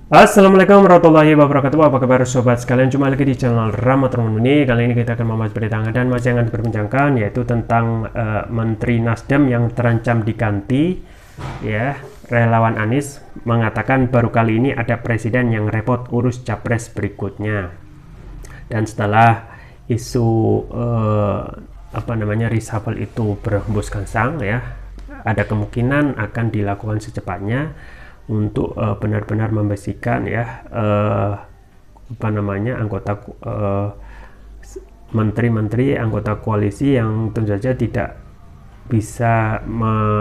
Assalamualaikum warahmatullahi wabarakatuh. Apa kabar sobat sekalian? Jumpa lagi di channel Rama Termuni. Kali ini kita akan membahas berita hangat dan masih yang diperbincangkan, yaitu tentang Menteri Nasdem yang terancam diganti. Ya, relawan Anies mengatakan baru kali ini ada presiden yang repot urus capres berikutnya. Dan setelah isu reshuffle itu berhembus kencang, ya, ada kemungkinan akan dilakukan secepatnya untuk benar-benar membersihkan, ya, anggota menteri-menteri anggota koalisi yang tentu saja tidak bisa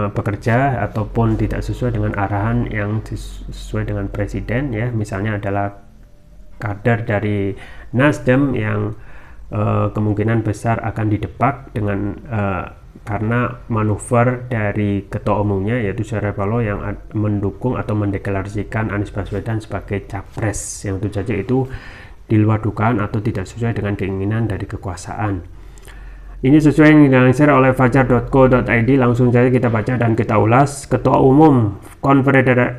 bekerja ataupun tidak sesuai dengan arahan yang sesuai dengan presiden, ya. Misalnya adalah kader dari Nasdem yang kemungkinan besar akan didepak dengan karena manuver dari ketua umumnya, yaitu Surya Paloh, yang mendukung atau mendeklarasikan Anies Baswedan sebagai capres, yang tentu saja itu di luar dugaan atau tidak sesuai dengan keinginan dari kekuasaan. Ini sesuai yang dilansir oleh fajar.co.id. Langsung saja kita baca dan kita ulas. Ketua Umum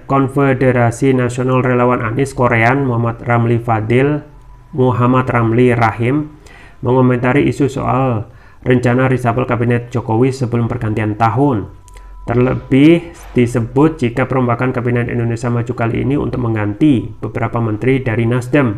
Konfederasi Nasional Relawan Anies Korean Muhammad Ramli Rahim mengomentari isu soal rencana reshuffle kabinet Jokowi sebelum pergantian tahun. Terlebih disebut jika perombakan kabinet Indonesia Maju kali ini untuk mengganti beberapa menteri dari Nasdem.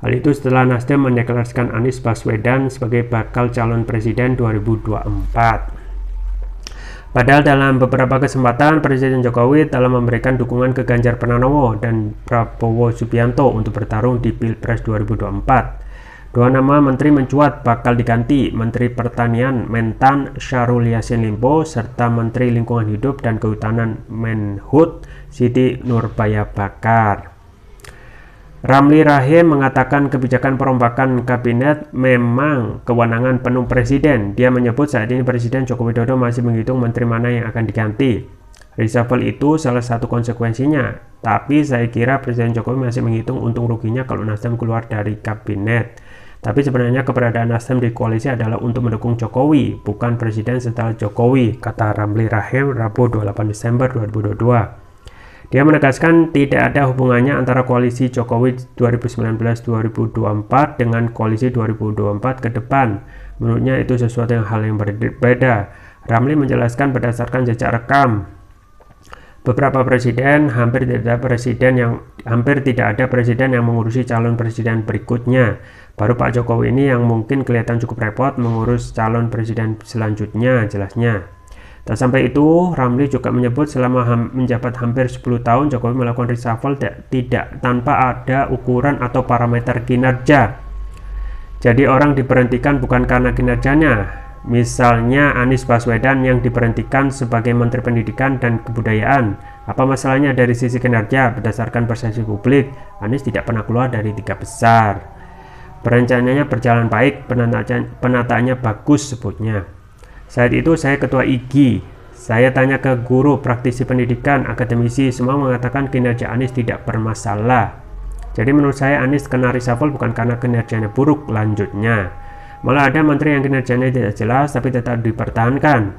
Hal itu setelah Nasdem mendeklarasikan Anies Baswedan sebagai bakal calon presiden 2024. Padahal dalam beberapa kesempatan Presiden Jokowi telah memberikan dukungan ke Ganjar Pranowo dan Prabowo Subianto untuk bertarung di Pilpres 2024. Dua nama menteri mencuat bakal diganti: Menteri Pertanian Mentan Syahrul Yassin Limpo serta Menteri Lingkungan Hidup dan Kehutanan Menhut Siti Nurbaya Bakar. Ramli Rahim mengatakan kebijakan perombakan kabinet memang kewenangan penuh presiden. Dia menyebut saat ini Presiden Joko Widodo masih menghitung menteri mana yang akan diganti. Reshuffle itu salah satu konsekuensinya, tapi saya kira Presiden Jokowi masih menghitung untung ruginya kalau Nasdem keluar dari kabinet. Tapi sebenarnya keberadaan Nasdem di koalisi adalah untuk mendukung Jokowi, bukan presiden setelah Jokowi, kata Ramli Rahim Rabu 28 Desember 2022. Dia menegaskan tidak ada hubungannya antara koalisi Jokowi 2019-2024 dengan koalisi 2024 ke depan. Menurutnya itu sesuatu yang hal yang berbeda. Ramli menjelaskan berdasarkan jejak rekam beberapa presiden, hampir tidak ada presiden yang mengurusi calon presiden berikutnya. Baru Pak Jokowi ini yang mungkin kelihatan cukup repot mengurus calon presiden selanjutnya, jelasnya. Tak sampai itu, Ramli juga menyebut selama menjabat hampir 10 tahun Jokowi melakukan reshuffle tidak tanpa ada ukuran atau parameter kinerja. Jadi orang diberhentikan bukan karena kinerjanya. Misalnya Anies Baswedan yang diberhentikan sebagai Menteri Pendidikan dan Kebudayaan. Apa masalahnya dari sisi kinerja? Berdasarkan persepsi publik, Anies tidak pernah keluar dari 3 besar. Perencanaannya berjalan baik, penataannya bagus, sebutnya. Saat itu saya ketua IGI. Saya tanya ke guru, praktisi pendidikan, akademisi, semua mengatakan kinerja Anies tidak bermasalah. Jadi menurut saya Anies kena reshuffle bukan karena kinerjanya buruk, lanjutnya. Malah ada menteri yang kinerjanya tidak jelas tapi tetap dipertahankan.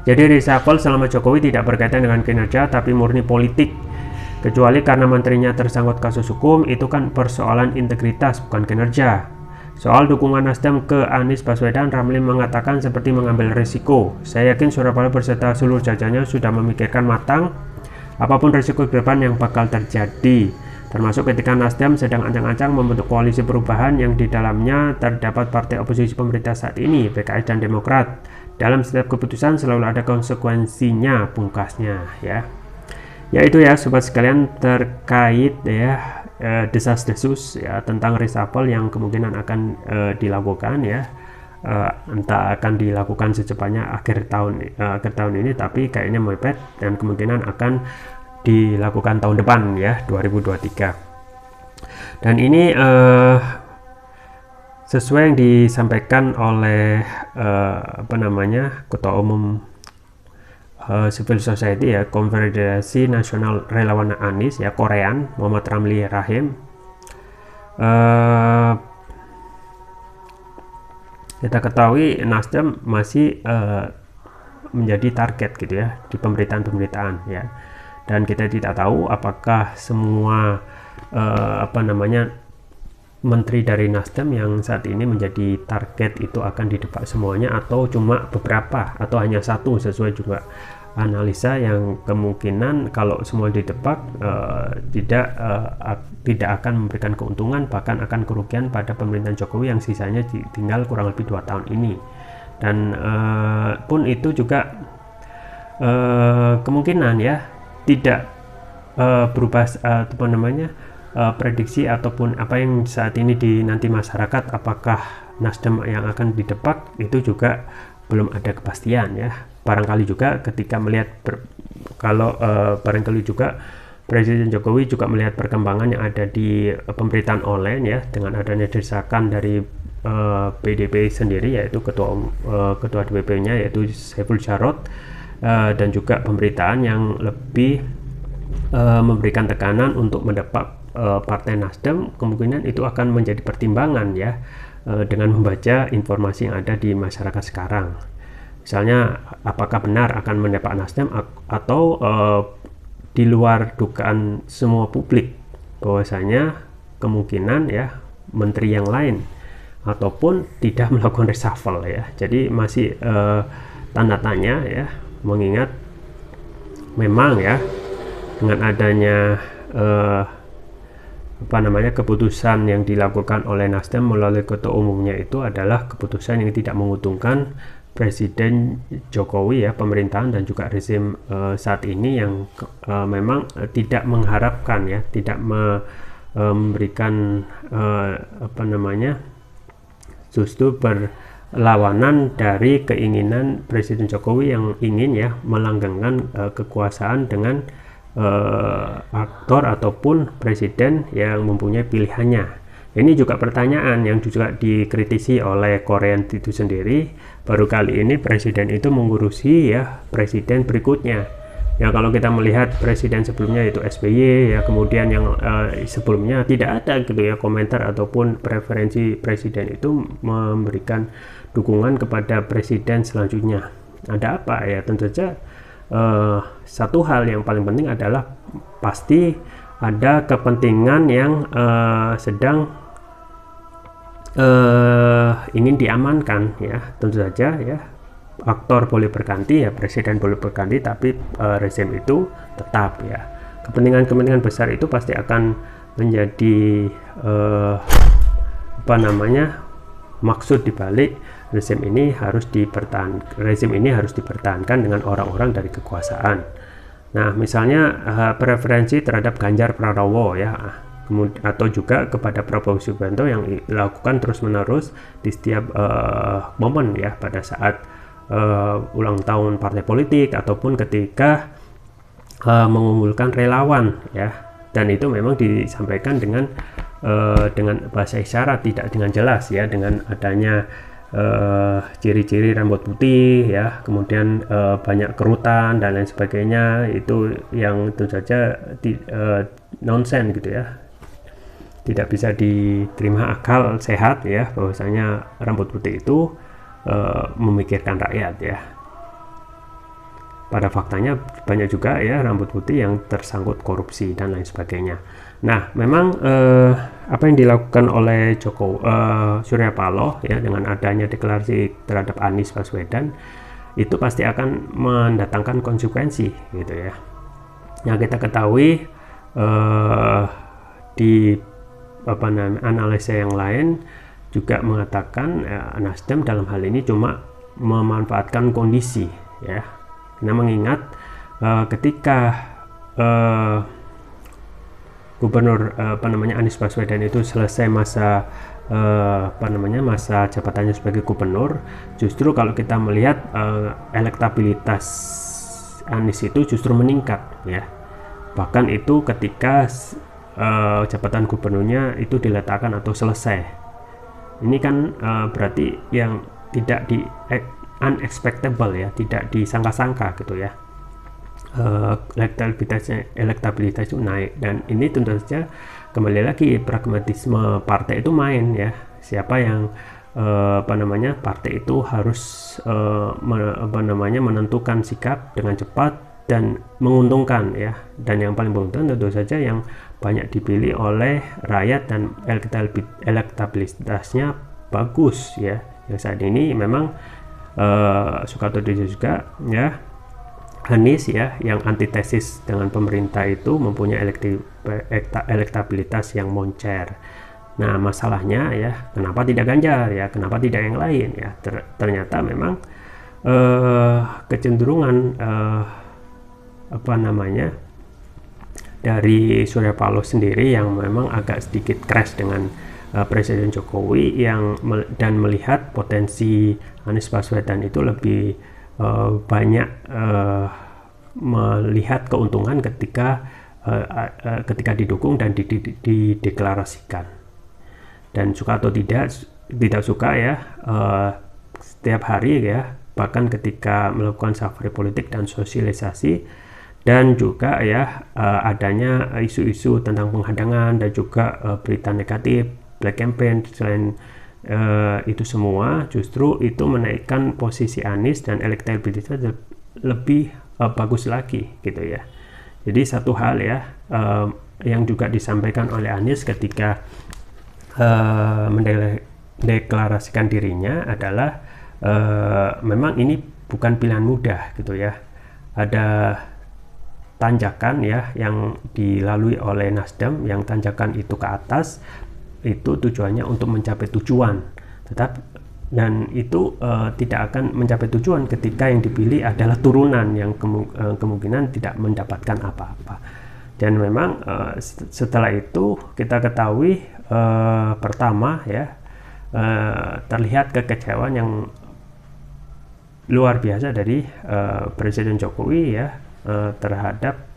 Jadi reshuffle selama Jokowi tidak berkaitan dengan kinerja tapi murni politik. Kecuali karena menterinya tersangkut kasus hukum, itu kan persoalan integritas bukan kinerja. Soal dukungan Nasdem ke Anies Baswedan, Ramli mengatakan seperti mengambil risiko. Saya yakin Surya Paloh beserta seluruh jajarannya sudah memikirkan matang apapun risiko ke depan yang bakal terjadi. Termasuk ketika Nasdem sedang ancang-ancang membentuk koalisi perubahan yang di dalamnya terdapat partai oposisi pemerintah saat ini, PKS dan Demokrat. Dalam setiap keputusan selalu ada konsekuensinya, pungkasnya, ya. Ya itu ya sobat sekalian terkait, ya, desas-desus, ya, tentang reshuffle yang kemungkinan akan dilakukan, ya. Entah akan dilakukan secepatnya akhir tahun ini, tapi kayaknya mepet dan kemungkinan akan dilakukan tahun depan, ya, 2023. Dan ini sesuai yang disampaikan oleh Ketua Umum Civil Society, ya, Konfederasi Nasional Relawan Anies, ya, Korean Muhammad Ramli Rahim. Kita ketahui Nasdem masih menjadi target gitu, ya, di pemberitaan-pemberitaan, ya. dan kita tidak tahu apakah semua menteri dari Nasdem yang saat ini menjadi target itu akan didepak semuanya atau cuma beberapa atau hanya satu, sesuai juga analisa yang kemungkinan kalau semua didepak tidak akan memberikan keuntungan, bahkan akan kerugian pada pemerintahan Jokowi yang sisanya tinggal kurang lebih 2 tahun ini. Dan pun itu juga kemungkinan ya tidak berubah prediksi ataupun apa yang saat ini nanti masyarakat, apakah Nasdem yang akan didepak, itu juga belum ada kepastian ya. Barangkali juga ketika melihat barangkali juga Presiden Jokowi juga melihat perkembangan yang ada di pemberitaan online ya, dengan adanya desakan dari PDIP sendiri, yaitu ketua DPP-nya yaitu Saiful Jarod, dan juga pemberitaan yang lebih memberikan tekanan untuk mendepak Partai Nasdem. Kemungkinan itu akan menjadi pertimbangan ya, dengan membaca informasi yang ada di masyarakat sekarang. Misalnya apakah benar akan mendepak Nasdem atau di luar dugaan semua publik bahwasanya kemungkinan ya menteri yang lain ataupun tidak melakukan reshuffle ya. Jadi masih tanda tanya ya, mengingat memang ya dengan adanya keputusan yang dilakukan oleh Nasdem melalui ketua umumnya itu adalah keputusan yang tidak menguntungkan Presiden Jokowi ya, pemerintahan dan juga rezim saat ini yang memang tidak mengharapkan ya, tidak memberikan justru berlawanan dari keinginan Presiden Jokowi yang ingin ya melanggengkan kekuasaan dengan aktor ataupun presiden yang mempunyai pilihannya. Ini juga pertanyaan yang juga dikritisi oleh Korean itu sendiri. Baru kali ini presiden itu mengurusi ya presiden berikutnya. Ya kalau kita melihat presiden sebelumnya itu SBY ya, kemudian yang sebelumnya tidak ada gitu ya komentar ataupun preferensi presiden itu memberikan dukungan kepada presiden selanjutnya. Ada apa ya? Tentu saja satu hal yang paling penting adalah pasti ada kepentingan yang sedang ingin diamankan ya. Tentu saja ya, aktor boleh berganti ya, presiden boleh berganti, tapi rezim itu tetap ya. Kepentingan besar itu pasti akan menjadi maksud dibalik rezim ini harus dipertahankan dengan orang-orang dari kekuasaan. Nah, misalnya preferensi terhadap Ganjar Pranowo ya, atau juga kepada Prabowo Subianto yang dilakukan terus-menerus di setiap momen ya, pada saat ulang tahun partai politik ataupun ketika mengumpulkan relawan ya, dan itu memang disampaikan dengan bahasa isyarat, tidak dengan jelas ya, dengan adanya ciri-ciri rambut putih ya, kemudian banyak kerutan dan lain sebagainya, itu yang tentu saja nonsen gitu ya, tidak bisa diterima akal sehat ya, bahwasanya rambut putih itu memikirkan rakyat ya. Pada faktanya banyak juga ya rambut putih yang tersangkut korupsi dan lain sebagainya. Nah, memang apa yang dilakukan oleh Surya Paloh ya, dengan adanya deklarasi terhadap Anies Baswedan itu pasti akan mendatangkan konsekuensi gitu ya. Yang kita ketahui di analisa yang lain juga mengatakan Nasdem dalam hal ini cuma memanfaatkan kondisi ya. Nah, mengingat ketika Gubernur Anies Baswedan itu selesai masa masa jabatannya sebagai gubernur, justru kalau kita melihat elektabilitas Anies itu justru meningkat ya. Bahkan itu ketika jabatan gubernurnya itu diletakkan atau selesai. Ini kan berarti yang tidak unexpectable ya, tidak disangka-sangka gitu ya. Elektabilitas itu naik, dan ini tentu saja kembali lagi pragmatisme partai itu main ya. Siapa yang partai itu harus menentukan sikap dengan cepat dan menguntungkan ya, dan yang paling menguntungkan tentu saja yang banyak dipilih oleh rakyat dan elektabilitasnya bagus ya. Yang saat ini memang Soekarno juga ya, Anies ya, yang antitesis dengan pemerintah itu mempunyai elektabilitas yang moncer. Nah masalahnya ya, kenapa tidak Ganjar ya, kenapa tidak yang lain ya? Ternyata memang kecenderungan dari Surya Paloh sendiri yang memang agak sedikit crash dengan Presiden Jokowi dan melihat potensi Anies Baswedan itu lebih banyak melihat keuntungan ketika didukung dan dideklarasikan. Dan Soekarno tidak suka ya, setiap hari ya, bahkan ketika melakukan safari politik dan sosialisasi, dan juga ya adanya isu-isu tentang penghadangan dan juga berita negatif, black campaign. Selain itu semua, justru itu menaikkan posisi Anies dan elektabilitasnya lebih bagus lagi gitu ya. Jadi satu hal ya yang juga disampaikan oleh Anies ketika mendeklarasikan dirinya adalah memang ini bukan pilihan mudah gitu ya. Ada tanjakan ya yang dilalui oleh Nasdem, yang tanjakan itu ke atas itu tujuannya untuk mencapai tujuan, dan itu tidak akan mencapai tujuan ketika yang dipilih adalah turunan yang kemungkinan tidak mendapatkan apa-apa. Dan memang setelah itu kita ketahui pertama ya, terlihat kekecewaan yang luar biasa dari Presiden Jokowi ya terhadap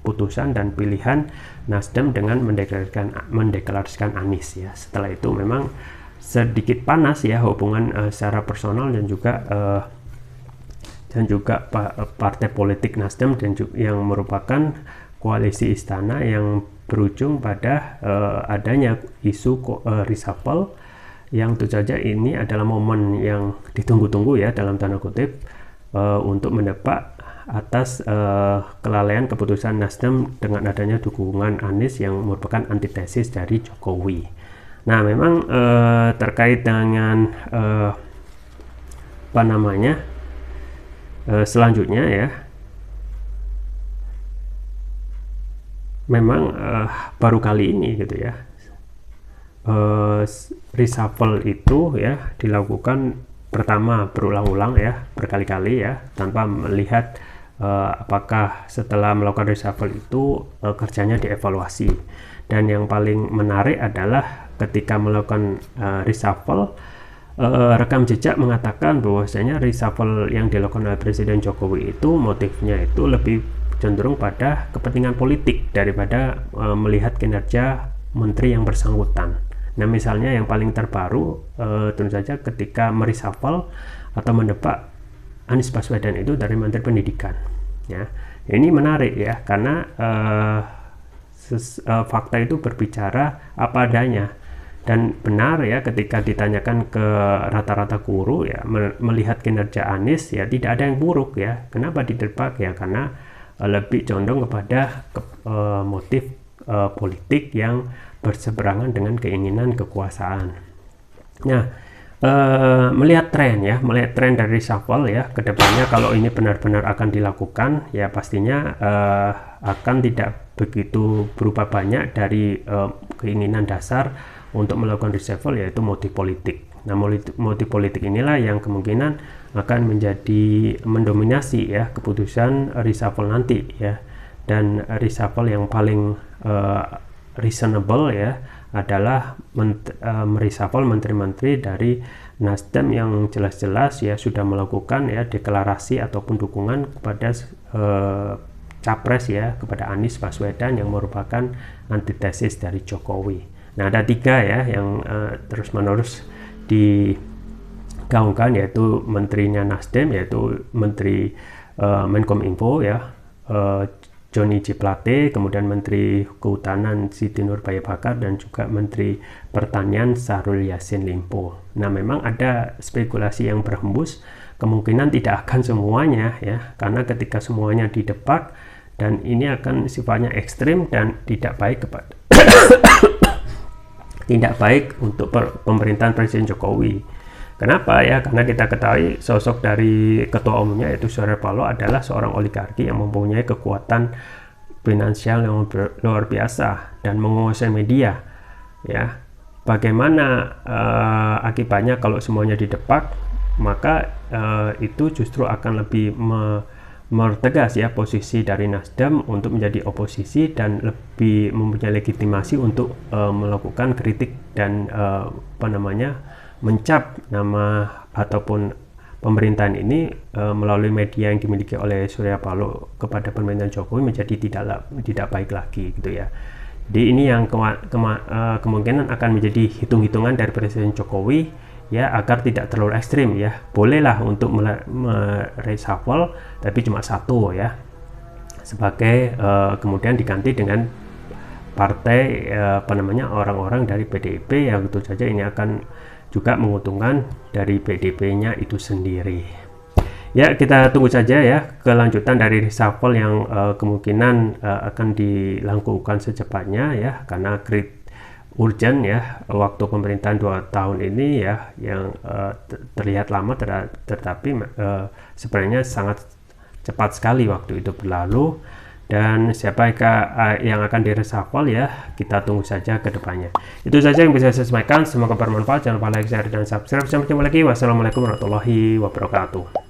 putusan dan pilihan Nasdem dengan mendeklarasikan Anies ya. Setelah itu memang sedikit panas ya hubungan secara personal dan juga partai politik Nasdem dan yang merupakan koalisi istana yang berujung pada adanya isu reshuffle, yang tentu saja ini adalah momen yang ditunggu-tunggu ya dalam tanda kutip untuk mendepak atas kelalaian keputusan Nasdem dengan adanya dukungan Anies yang merupakan antitesis dari Jokowi. Nah memang terkait dengan selanjutnya ya, memang baru kali ini gitu ya, reshuffle itu ya dilakukan pertama berulang-ulang ya, berkali-kali ya, tanpa melihat apakah setelah melakukan reshuffle itu kerjanya dievaluasi. Dan yang paling menarik adalah ketika melakukan reshuffle, rekam jejak mengatakan bahwasanya reshuffle yang dilakukan oleh Presiden Jokowi itu motifnya itu lebih cenderung pada kepentingan politik daripada melihat kinerja menteri yang bersangkutan. Nah misalnya yang paling terbaru tentu saja ketika mereshuffle atau mendepak Anies Baswedan itu dari Menteri Pendidikan ya. Ini menarik ya, karena fakta itu berbicara apa adanya, dan benar ya ketika ditanyakan ke rata-rata guru ya, melihat kinerja Anies ya tidak ada yang buruk ya. Kenapa didepak ya? Karena lebih condong kepada motif politik yang berseberangan dengan keinginan kekuasaan. Nah melihat tren dari reshuffle ya kedepannya, kalau ini benar-benar akan dilakukan ya pastinya akan tidak begitu berubah banyak dari keinginan dasar untuk melakukan reshuffle, yaitu motif politik. Nah motif politik inilah yang kemungkinan akan mendominasi ya keputusan reshuffle nanti ya. Dan reshuffle yang paling reasonable ya adalah mereshuffle menteri-menteri dari Nasdem yang jelas-jelas ya sudah melakukan ya deklarasi ataupun dukungan kepada capres ya, kepada Anies Baswedan yang merupakan antitesis dari Jokowi. Nah ada 3 ya yang terus-menerus digaungkan, yaitu menterinya Nasdem, yaitu Menteri Menkominfo ya, Johnny G. Plate, kemudian Menteri Kehutanan Siti Nurbaya Bakar, dan juga Menteri Pertanian Syahrul Yassin Limpo. Nah memang ada spekulasi yang berhembus kemungkinan tidak akan semuanya ya, karena ketika semuanya didepak dan ini akan sifatnya ekstrim dan tidak baik kepada tidak baik untuk pemerintahan Presiden Jokowi. Kenapa ya? Karena kita ketahui sosok dari ketua umumnya yaitu Surya Paloh adalah seorang oligarki yang mempunyai kekuatan finansial yang luar biasa dan menguasai media ya. Bagaimana akibatnya kalau semuanya didepak, maka itu justru akan lebih mempertegas ya posisi dari Nasdem untuk menjadi oposisi dan lebih mempunyai legitimasi untuk melakukan kritik dan mencap nama ataupun pemerintahan ini melalui media yang dimiliki oleh Surya Paloh kepada pemerintahan Jokowi menjadi tidak baik lagi gitu ya. Jadi ini yang kemungkinan akan menjadi hitung-hitungan dari Presiden Jokowi ya, agar tidak terlalu ekstrim ya. Bolehlah untuk mereshuffle tapi cuma satu ya, sebagai kemudian diganti dengan partai orang-orang dari PDIP yang tentu saja ini akan juga menguntungkan dari PDIP-nya itu sendiri. Ya, kita tunggu saja ya kelanjutan dari reshuffle yang kemungkinan akan dilakukan secepatnya ya, karena urgent ya waktu pemerintahan 2 tahun ini ya, yang terlihat lama tetapi sebenarnya sangat cepat sekali waktu itu berlalu. Dan siapa yang akan direshuffle ya, kita tunggu saja ke depannya. Itu saja yang bisa saya sampaikan, semoga bermanfaat. Jangan lupa like, share, dan subscribe. Sampai jumpa lagi. Wassalamualaikum warahmatullahi wabarakatuh.